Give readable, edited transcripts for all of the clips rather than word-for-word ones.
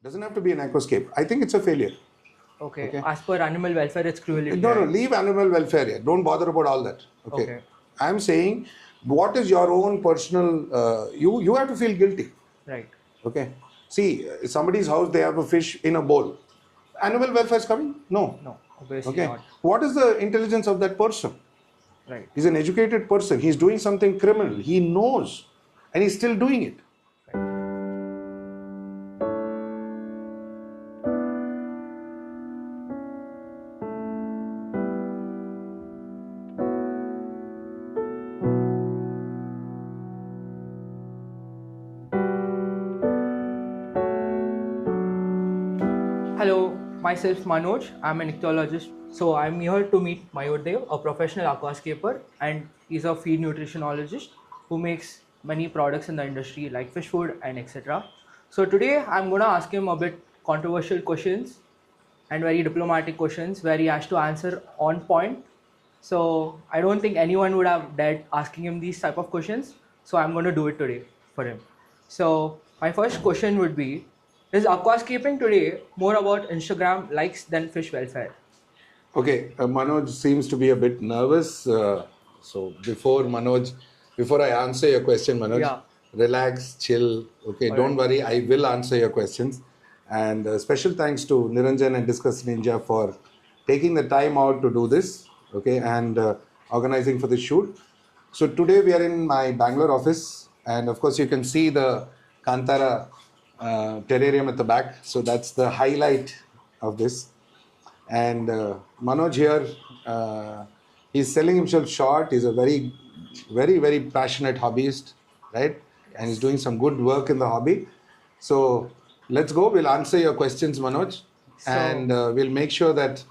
Doesn't have to be an aquascape. I think it's a failure. Okay. As per animal welfare, it's cruelty. No, leave animal welfare here. Don't bother about all that. Okay. I'm saying, what is your own personal, you have to feel guilty. Right. Okay. See, somebody's house, they have a fish in a bowl. Animal welfare is coming? No. No, obviously not. What is the intelligence of that person? Right. He's an educated person. He's doing something criminal. He knows, and he's still doing it. Hello, myself Manoj. I'm an ichthyologist. So I'm here to meet Mayur, a professional aquascaper, and he's a feed nutritionologist who makes many products in the industry like fish food and etc. So today I'm gonna ask him a bit controversial questions and very diplomatic questions where he has to answer on point. So I don't think anyone would have dared asking him these type of questions. So I'm gonna do it today for him. So my first question would be, is aquascaping today more about Instagram likes than fish welfare? Okay, Manoj seems to be a bit nervous. So before I answer your question, Manoj, relax, chill. Okay, don't worry. I will answer your questions. And special thanks to Niranjan and Discuss Ninja for taking the time out to do this. Okay, and organizing for the shoot. So today we are in my Bangalore office, and of course you can see the Kantara terrarium at the back. So that's the highlight of this. And Manoj here, he's selling himself short. He's a very, very, very passionate hobbyist, right? Yes. And he's doing some good work in the hobby. So let's go. We'll answer your questions, Manoj. And we'll make sure that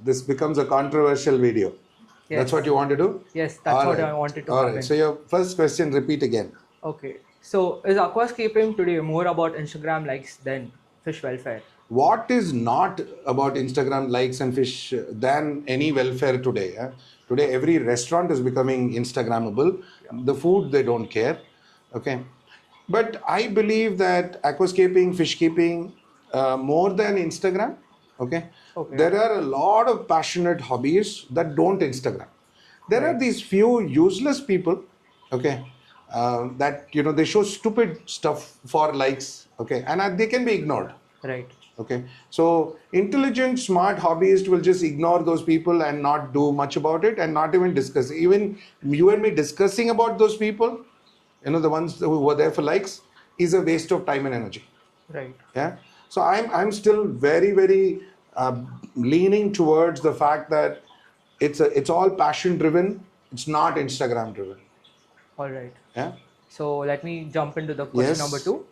this becomes a controversial video. Yes. That's what you want to do? Yes, that's what I wanted to All right. So your first question, repeat again. Okay. So is aquascaping today more about Instagram likes than fish welfare? What is not about Instagram likes and fish than any welfare today? Today, every restaurant is becoming Instagrammable. Yeah. The food, they don't care. Okay. But I believe that aquascaping, fish keeping, more than Instagram, okay, there are a lot of passionate hobbyists that don't Instagram. There are these few useless people, okay, that, you know, they show stupid stuff for likes, okay, and they can be ignored. Right. Okay, so intelligent, smart hobbyists will just ignore those people and not do much about it and not even discuss. Even you and me discussing about those people, you know, the ones who were there for likes, is a waste of time and energy. Right. Yeah. So I'm still very, very leaning towards the fact that it's all passion driven. It's not Instagram driven. All right. Yeah. So let me jump into the question number 2.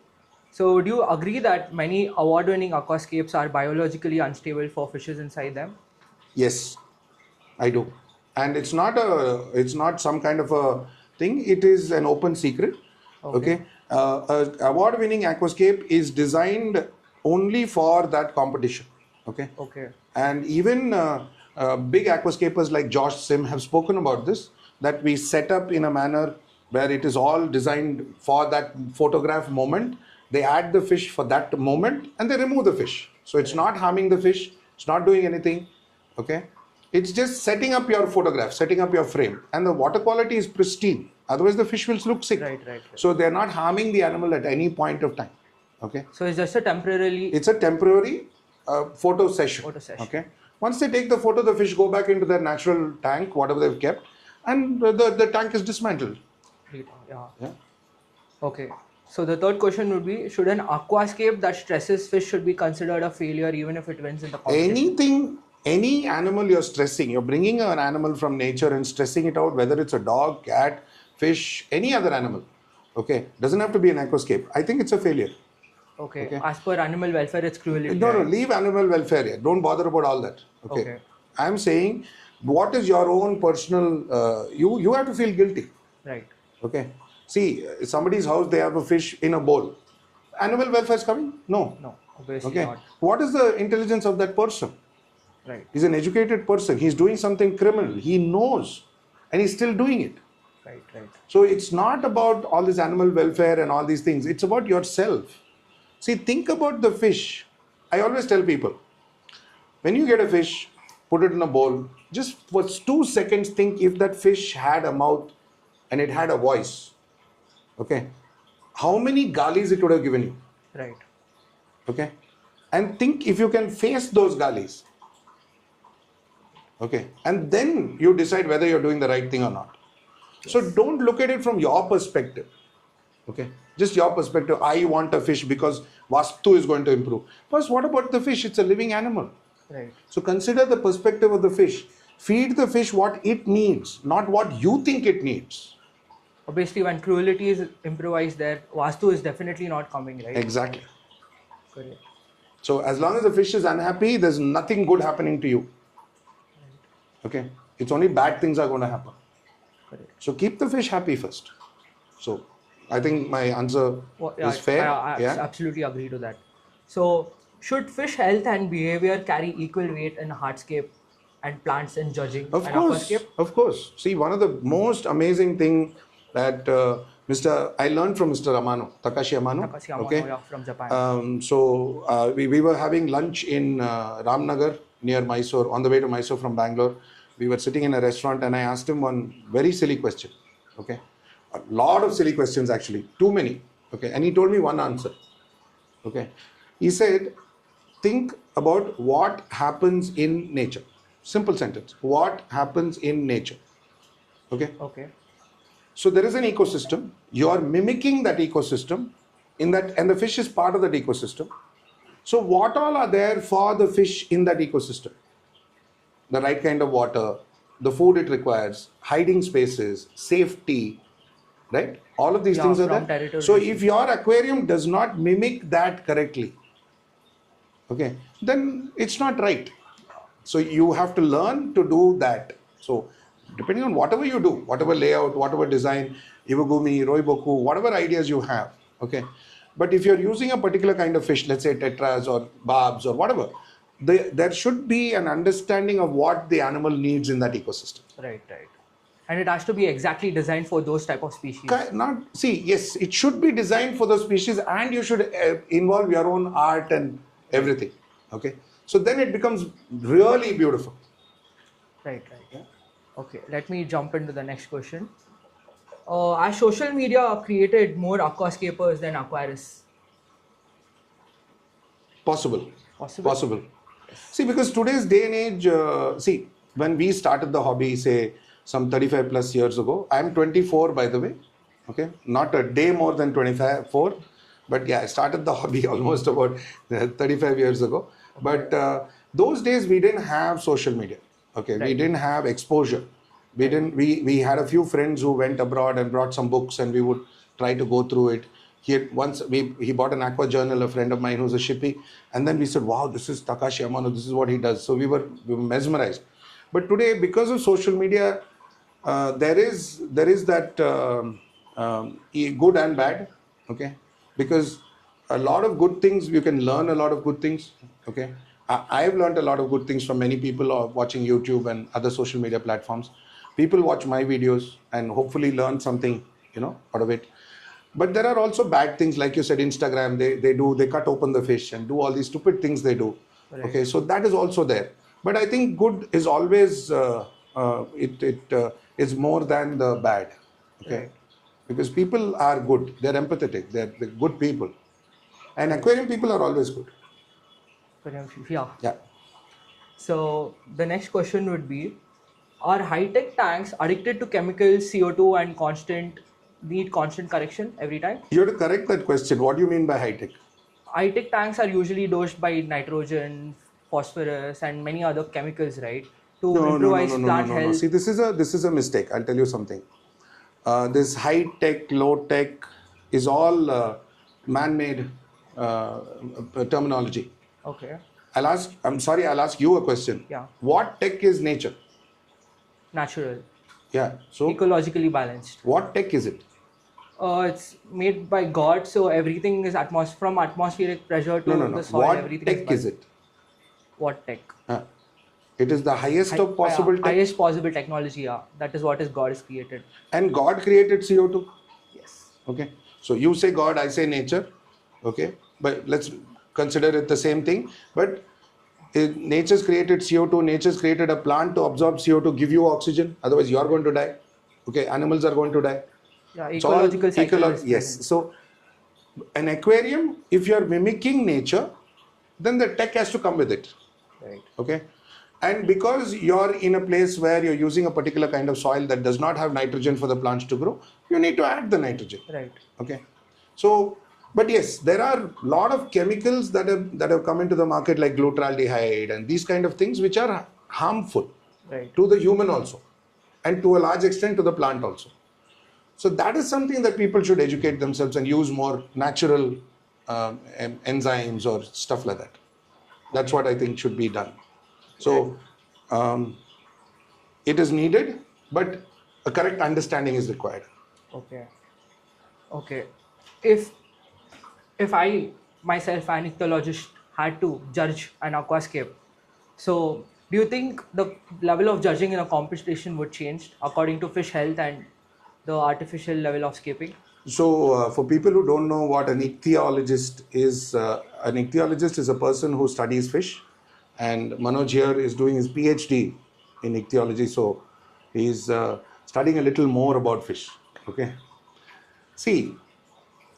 So do you agree that many award-winning aquascapes are biologically unstable for fishes inside them? Yes, I do. And it's not some kind of a thing. It is an open secret. Okay. Award-winning aquascape is designed only for that competition. Okay. Okay. And even big aquascapers like Josh Sim have spoken about this, that we set up in a manner where it is all designed for that photograph moment. They add the fish for that moment and they remove the fish. So it's not harming the fish. It's not doing anything. Okay. It's just setting up your photograph, setting up your frame, and the water quality is pristine. Otherwise the fish will look sick. Right. So they're not harming the animal at any point of time. Okay. So it's just a temporary photo session. Okay. Once they take the photo, the fish go back into their natural tank, whatever they've kept, and the tank is dismantled. Yeah. Okay. So the third question would be, should an aquascape that stresses fish should be considered a failure even if it wins in the competition? Any animal you're stressing, you're bringing an animal from nature and stressing it out, whether it's a dog, cat, fish, any other animal, okay, doesn't have to be an aquascape. I think it's a failure. Okay. As per animal welfare, it's cruelty. No, leave animal welfare here. Don't bother about all that. Okay. I'm saying, what is your own personal, you have to feel guilty. Right. Okay. See, somebody's house, they have a fish in a bowl. Animal welfare is coming? No. No, obviously not. What is the intelligence of that person? Right. He's an educated person. He's doing something criminal. He knows, and he's still doing it. Right. So it's not about all this animal welfare and all these things. It's about yourself. See, think about the fish. I always tell people, when you get a fish, put it in a bowl, just for 2 seconds think if that fish had a mouth and it had a voice. Okay. How many galis it would have given you? Right. Okay. And think if you can face those galis. Okay. And then you decide whether you're doing the right thing or not. Yes. So don't look at it from your perspective. Okay. Just your perspective. I want a fish because Vastu is going to improve. First, what about the fish? It's a living animal. Right. So consider the perspective of the fish. Feed the fish what it needs, not what you think it needs. Obviously, when cruelty is improvised there, Vastu is definitely not coming, right? Exactly. Correct. So as long as the fish is unhappy, there's nothing good happening to you. Okay. It's only bad things are going to happen. Correct. So keep the fish happy first. So I think my answer is fair. I absolutely agree to that. So should fish health and behavior carry equal weight in hardscape and plants in judging of and course, aquascape? Of course. See, one of the most amazing thing that I learned from Mr. Takashi Amano. Okay. Yeah, from Japan. We were having lunch in Ramnagar near Mysore, on the way to Mysore from Bangalore. We were sitting in a restaurant and I asked him one very silly question. Okay. A lot of silly questions actually, too many. Okay. And he told me one answer. Okay. He said, think about what happens in nature. Simple sentence. What happens in nature? Okay. Okay. So there is an ecosystem. You are mimicking that ecosystem in that, and the fish is part of that ecosystem. So what all are there for the fish in that ecosystem? The right kind of water, the food it requires, hiding spaces, safety, right? All of these things are there. So if your aquarium does not mimic that correctly, okay, then it's not right. So you have to learn to do that. So depending on whatever you do, whatever layout, whatever design, Iwagumi, Roiboku, whatever ideas you have, okay. But if you're using a particular kind of fish, let's say tetras or barbs or whatever, there should be an understanding of what the animal needs in that ecosystem. Right. And it has to be exactly designed for those type of species. Yes, it should be designed for those species and you should involve your own art and everything, okay. So then it becomes really beautiful. Right. Yeah. Okay, let me jump into the next question. Has social media created more aquascapers than aquarists? Possible. See, because today's day and age, when we started the hobby, say some 35 plus years ago, I'm 24 by the way, okay, not a day more than 24, but yeah, I started the hobby almost about 35 years ago. But those days we didn't have social media, okay, right. We didn't have exposure. We had a few friends who went abroad and brought some books and we would try to go through it. He bought an aqua journal, a friend of mine who's a shippy, and then we said, wow, this is Takashi Amano, this is what he does. So we were mesmerized. But today, because of social media, there is that good and bad, okay? Because a lot of good things, you can learn a lot of good things, okay? I've learned a lot of good things from many people watching YouTube and other social media platforms. People watch my videos and hopefully learn something, out of it. But there are also bad things, like you said, Instagram, they cut open the fish and do all these stupid things they do. Right. Okay, so that is also there. But I think good is always, it's more than the bad, okay? Right. Because people are good, they're empathetic, they're good people. And aquarium people are always good. Yeah. So the next question would be, are high-tech tanks addicted to chemicals, CO2 and need constant correction every time? You have to correct that question. What do you mean by high-tech? High-tech tanks are usually dosed by nitrogen, phosphorus and many other chemicals, right? To improvise plant health. See, this is a mistake. I'll tell you something. This high-tech, low-tech is all man-made terminology. Okay. I'll ask you a question. Yeah. What tech is nature? Natural. Yeah. So ecologically balanced. What tech is it? It's made by God, so everything is from atmospheric pressure to the soil. What everything tech is it? What tech? It is the highest of possible tech. Highest possible technology, yeah. That is what God has created. And God created CO2? Yes. Okay. So you say God, I say nature. Okay. but let's consider it the same thing. But nature's created CO2, nature's created a plant to absorb CO2, give you oxygen, otherwise you're going to die. Okay, animals are going to die. Yeah, ecological cycle is yes. present. So an aquarium, if you're mimicking nature, then the tech has to come with it. Right. Okay. And because you're in a place where you're using a particular kind of soil that does not have nitrogen for the plants to grow, you need to add the nitrogen. Right. Okay. So, but yes, there are a lot of chemicals that have come into the market, like glutaraldehyde and these kind of things, which are harmful to the human also, and to a large extent to the plant also. So that is something that people should educate themselves and use more natural enzymes or stuff like that. That's what I think should be done. So it is needed, but a correct understanding is required. Okay. Okay. If I myself, an ichthyologist, had to judge an aquascape, so do you think the level of judging in a competition would change according to fish health and the artificial level of scaping? So for people who don't know what an ichthyologist is a person who studies fish, and Manoj here is doing his PhD in ichthyology, so he's studying a little more about fish. Okay. See,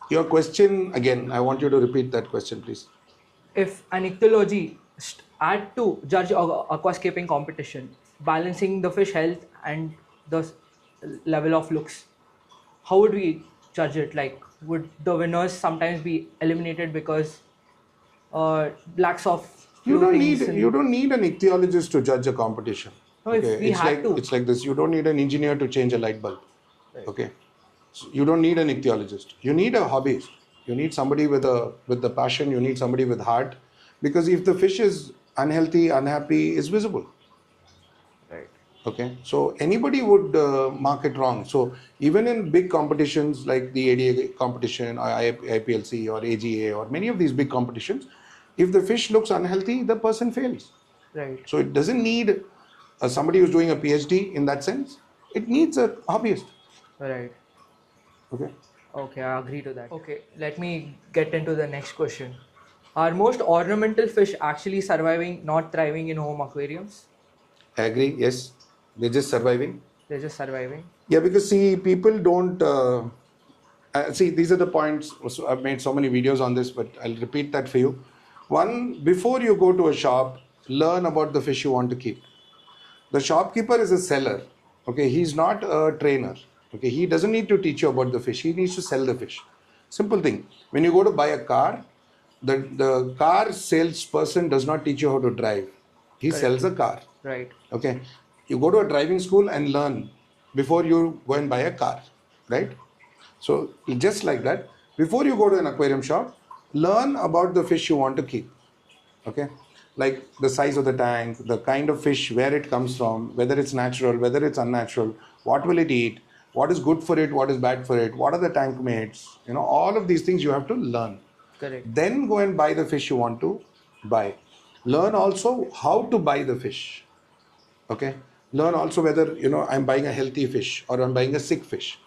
your question again, I want you to repeat that question, please. If an ichthyologist had to judge aquascaping competition, balancing the fish health and the level of looks, how would we judge it? Like, would the winners sometimes be eliminated because lacks of you don't need an ichthyologist to judge a competition. No, okay. If we had to. It's like this. You don't need an engineer to change a light bulb. Right. Okay. So you don't need an ichthyologist. You need a hobbyist. You need somebody with the passion. You need somebody with heart, because if the fish is unhealthy, unhappy, it's visible. Right. Okay. So anybody would mark it wrong. So even in big competitions like the ADA competition, or IPLC or AGA, or many of these big competitions, if the fish looks unhealthy, the person fails. Right. So it doesn't need somebody who's doing a PhD in that sense. It needs a hobbyist. Right. Okay. Okay, I agree to that. Okay, let me get into the next question. Are most ornamental fish actually surviving, not thriving in home aquariums? I agree, yes. They're just surviving. They're just surviving? Yeah, because see, people don't... see, these are the points. So I've made so many videos on this, but I'll repeat that for you. One, before you go to a shop, learn about the fish you want to keep. The shopkeeper is a seller. Okay, he's not a trainer. Okay, he doesn't need to teach you about the fish. He needs to sell the fish. Simple thing. When you go to buy a car, the car salesperson does not teach you how to drive. He sells a car. Right. Okay. You go to a driving school and learn before you go and buy a car. Right? So just like that, before you go to an aquarium shop, learn about the fish you want to keep. Okay. Like the size of the tank, the kind of fish, where it comes from, whether it's natural, whether it's unnatural, what will it eat, what is good for it, what is bad for it, what are the tank mates, all of these things you have to learn. Correct. Then go and buy the fish you want to buy. Learn also how to buy the fish. Okay. Learn also whether, I'm buying a healthy fish or I'm buying a sick fish.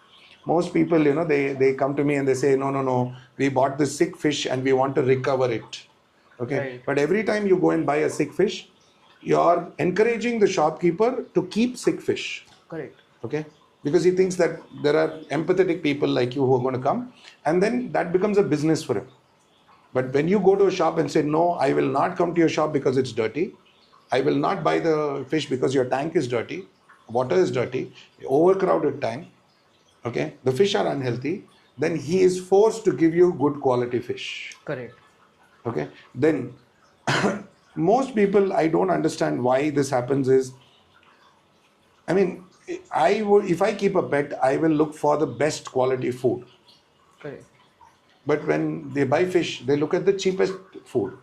Most people, they come to me and they say, no, we bought this sick fish and we want to recover it. Okay. Right. But every time you go and buy a sick fish, you're encouraging the shopkeeper to keep sick fish. Correct. Okay. Because he thinks that there are empathetic people like you who are going to come, and then that becomes a business for him. But when you go to a shop and say, no, I will not come to your shop because it's dirty. I will not buy the fish because your tank is dirty. Water is dirty. Overcrowded tank. Okay. The fish are unhealthy. Then he is forced to give you good quality fish. Correct. Okay. Then most people, I don't understand why this happens is, if I keep a pet, I will look for the best quality food. Correct. But when they buy fish, they look at the cheapest food.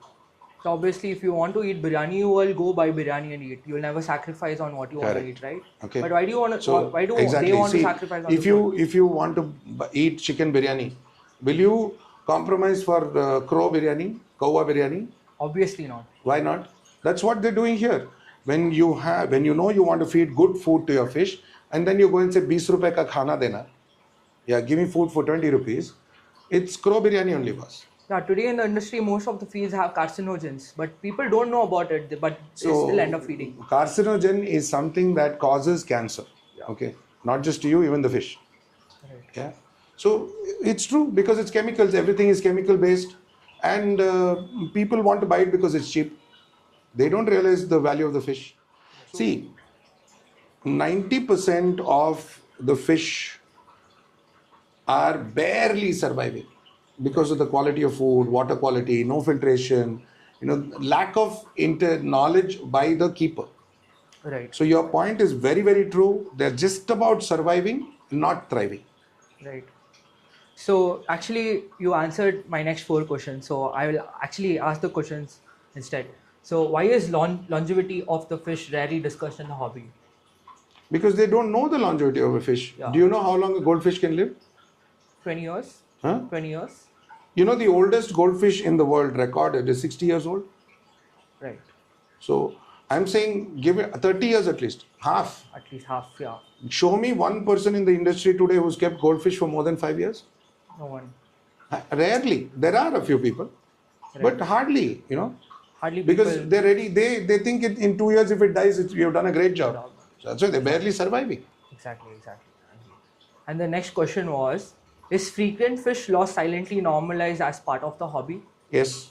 So obviously, if you want to eat biryani, you will go buy biryani and eat. You will never sacrifice on what you want to eat, right? Okay. But why do you want to? So, why do exactly. they want to sacrifice on? If you want to eat chicken biryani, will you compromise for crow biryani, kawa biryani? Obviously not. Why not? That's what they're doing here. When you want to feed good food to your fish, and then you go and say 20 rupees ka khana dena, yeah, give me food for 20 rupees. It's crow biryani only, boss. Yeah, today in the industry, most of the feeds have carcinogens, but people don't know about it, but they still end up feeding. Carcinogen is something that causes cancer. Yeah. Okay, not just to you, even the fish. Right. Yeah. So it's true because it's chemicals. Everything is chemical based, and people want to buy it because it's cheap. They don't realize the value of the fish. See, 90% of the fish are barely surviving because of the quality of food, water quality, no filtration, lack of knowledge by the keeper. Right. So your point is very, very true. They're just about surviving, not thriving. Right. So actually, you answered my next 4 questions. So I will actually ask the questions instead. So why is longevity of the fish rarely discussed in the hobby? Because they don't know the longevity of a fish. Yeah. Do you know how long a goldfish can live? 20 years? Huh? 20 years? You know the oldest goldfish in the world recorded is 60 years old. Right. So I'm saying give it 30 years at least, half. At least half, yeah. Show me one person in the industry today who's kept goldfish for more than 5 years. No one. Rarely. There are a few people, but hardly, Hardly because people. they're ready. They think in 2 years if it dies, you've done a great job. So that's why they're barely surviving. Exactly. And the next question was, is frequent fish loss silently normalized as part of the hobby? Yes.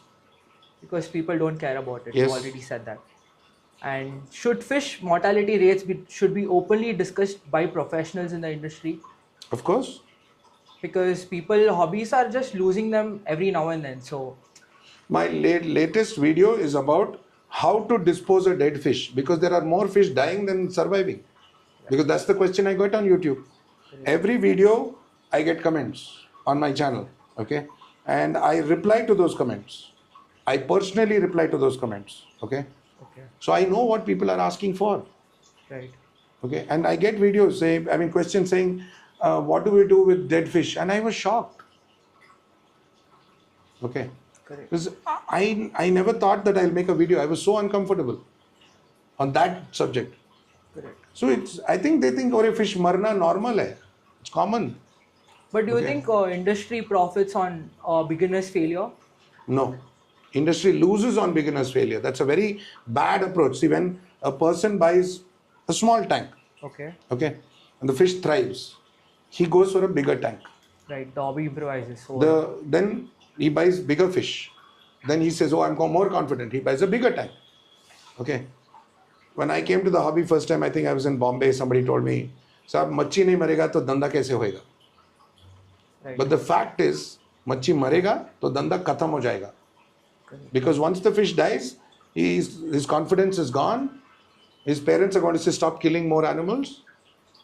Because people don't care about it. Yes. You already said that. And should fish mortality rates should be openly discussed by professionals in the industry? Of course. Because hobbies are just losing them every now and then. So my latest video is about how to dispose a dead fish, because there are more fish dying than surviving. Because that's the question I got on YouTube. Every video I get comments on my channel, okay, and I reply to those comments. I personally reply to those comments, okay. So I know what people are asking for. Right. Okay, and I get videos questions saying, what do we do with dead fish? And I was shocked. Okay. Correct. Because I never thought that I'll make a video. I was so uncomfortable on that subject. Correct. So I think they think, oh, fish marna normal hai. It's common. But do you think industry profits on beginner's failure? No. Industry loses on beginner's failure. That's a very bad approach. See, when a person buys a small tank, okay, and the fish thrives, he goes for a bigger tank. Right, the hobby improvises. So then he buys bigger fish. Then he says, oh, I'm more confident. He buys a bigger tank. Okay. When I came to the hobby first time, I think I was in Bombay, somebody told me, Saab, machi nahi marega, to danda kaise hoega? Right. But the fact is, machi marega, to danda khatam ho jayega. Because once the fish dies, his confidence is gone. His parents are going to say, stop killing more animals.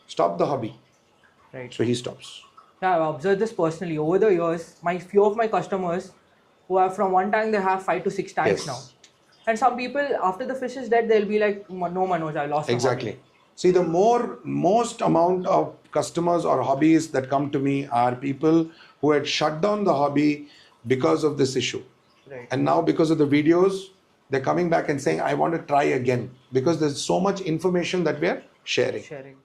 Stop the hobby. Right. So he stops. Yeah, I've observed this personally. Over the years, few of my customers who have from one tank, they have 5 to 6 tanks now. And some people, after the fish is dead, they'll be like, no, Manoj, I lost Exactly. See, the most amount of customers or hobbyists that come to me are people who had shut down the hobby because of this issue. Right. And now because of the videos, they're coming back and saying, I want to try again. Because there's so much information that we're sharing.